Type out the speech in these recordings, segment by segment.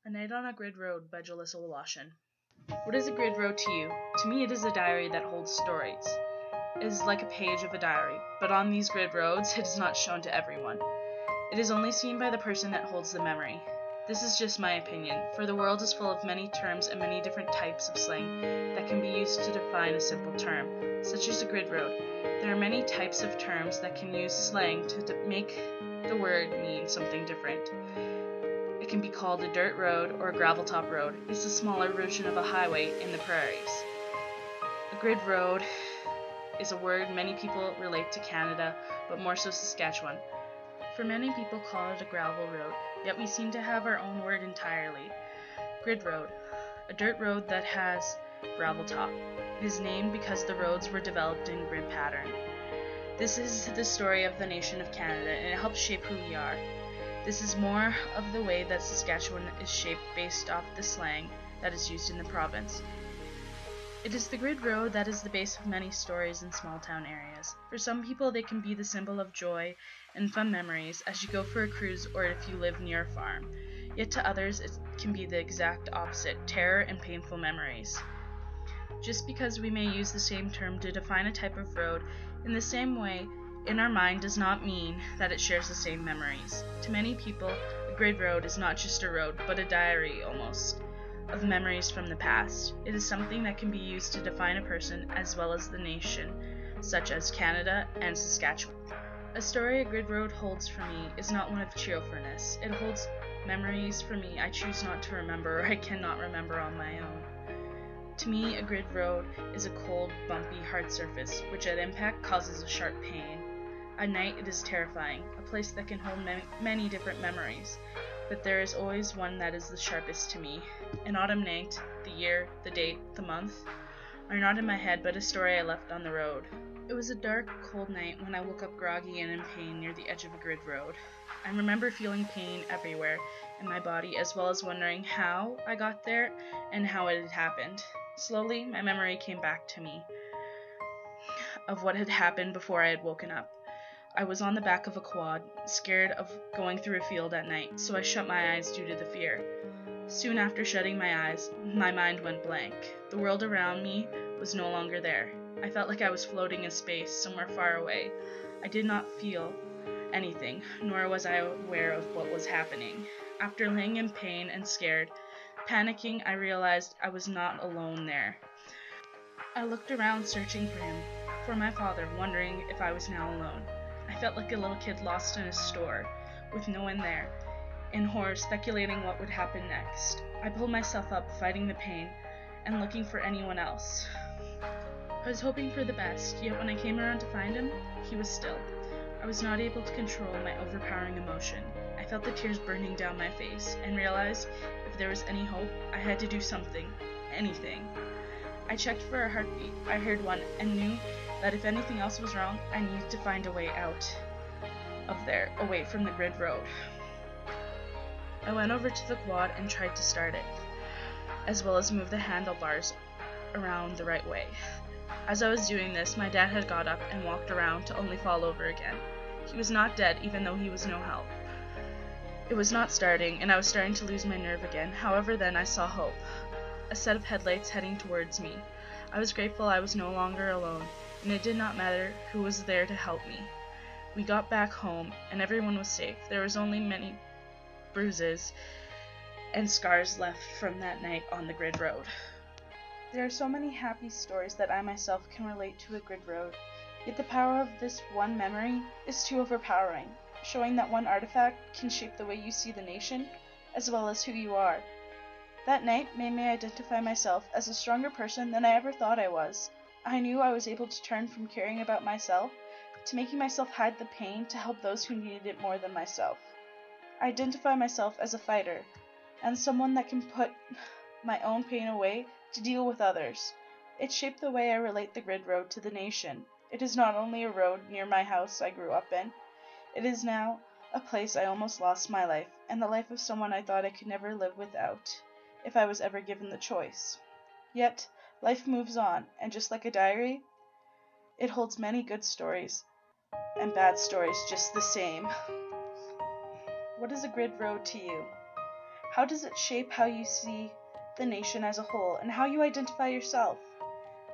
A Night on a Grid Road by Jalissa Woloshin. What is a grid road to you? To me, it is a diary that holds stories. It is like a page of a diary, but on these grid roads, it is not shown to everyone. It is only seen by the person that holds the memory. This is just my opinion, for the world is full of many terms and many different types of slang that can be used to define a simple term, such as a grid road. There are many types of terms that can use slang to make the word mean something different. It can be called a dirt road or a gravel top road. It's a smaller version of a highway in the prairies. A grid road is a word many people relate to Canada, but more so Saskatchewan. For many people call it a gravel road, yet we seem to have our own word entirely. Grid road, a dirt road that has gravel top. It is named because the roads were developed in grid pattern. This is the story of the nation of Canada, and it helps shape who we are. This is more of the way that Saskatchewan is shaped based off the slang that is used in the province. It is the grid road that is the base of many stories in small town areas. For some people, they can be the symbol of joy and fun memories as you go for a cruise or if you live near a farm. Yet to others, it can be the exact opposite, terror and painful memories. Just because we may use the same term to define a type of road in the same way in our mind does not mean that it shares the same memories. To many people, a grid road is not just a road, but a diary almost of memories from the past. It is something that can be used to define a person as well as the nation, such as Canada and Saskatchewan. A story a grid road holds for me is not one of cheerfulness. It holds memories for me I choose not to remember or I cannot remember on my own. To me, a grid road is a cold, bumpy, hard surface, which at impact causes a sharp pain. At night, it is terrifying, a place that can hold many different memories, but there is always one that is the sharpest to me. An autumn night, the year, the date, the month, are not in my head, but a story I left on the road. It was a dark, cold night when I woke up groggy and in pain near the edge of a grid road. I remember feeling pain everywhere in my body, as well as wondering how I got there and how it had happened. Slowly, my memory came back to me of what had happened before I had woken up. I was on the back of a quad, scared of going through a field at night, so I shut my eyes due to the fear. Soon after shutting my eyes, my mind went blank. The world around me was no longer there. I felt like I was floating in space, somewhere far away. I did not feel anything, nor was I aware of what was happening. After laying in pain and scared, panicking, I realized I was not alone there. I looked around searching for my father, wondering if I was now alone. I felt like a little kid lost in a store, with no one there, in horror speculating what would happen next. I pulled myself up, fighting the pain, and looking for anyone else. I was hoping for the best, yet when I came around to find him, he was still. I was not able to control my overpowering emotion. I felt the tears burning down my face, and realized if there was any hope, I had to do something, anything. I checked for a heartbeat. I heard one, and knew that if anything else was wrong, I needed to find a way out of there, away from the grid road. I went over to the quad and tried to start it, as well as move the handlebars around the right way. As I was doing this, my dad had got up and walked around to only fall over again. He was not dead, even though he was no help. It was not starting, and I was starting to lose my nerve again. However, then I saw hope. A set of headlights heading towards me. I was grateful I was no longer alone, and it did not matter who was there to help me. We got back home, and everyone was safe. There was only many bruises and scars left from that night on the grid road. There are so many happy stories that I myself can relate to a grid road, yet the power of this one memory is too overpowering, showing that one artifact can shape the way you see the nation, as well as who you are. That night made me identify myself as a stronger person than I ever thought I was. I knew I was able to turn from caring about myself to making myself hide the pain to help those who needed it more than myself. I identify myself as a fighter, and someone that can put my own pain away to deal with others. It shaped the way I relate the grid road to the nation. It is not only a road near my house I grew up in, it is now a place I almost lost my life, and the life of someone I thought I could never live without, if I was ever given the choice. Yet, life moves on, and just like a diary, it holds many good stories, and bad stories just the same. What is a grid road to you? How does it shape how you see the nation as a whole and how you identify yourself?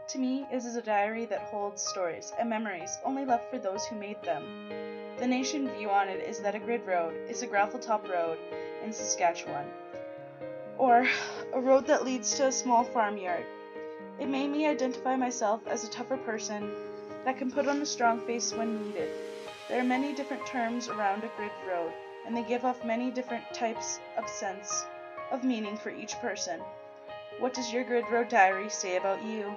To me, it is a diary that holds stories and memories only left for those who made them. The nation view on it is that a grid road is a gravel-top road in Saskatchewan, or a road that leads to a small farmyard. It made me identify myself as a tougher person that can put on a strong face when needed. There are many different terms around a grid road, and they give off many different types of sense of meaning for each person. What does your grid road diary say about you?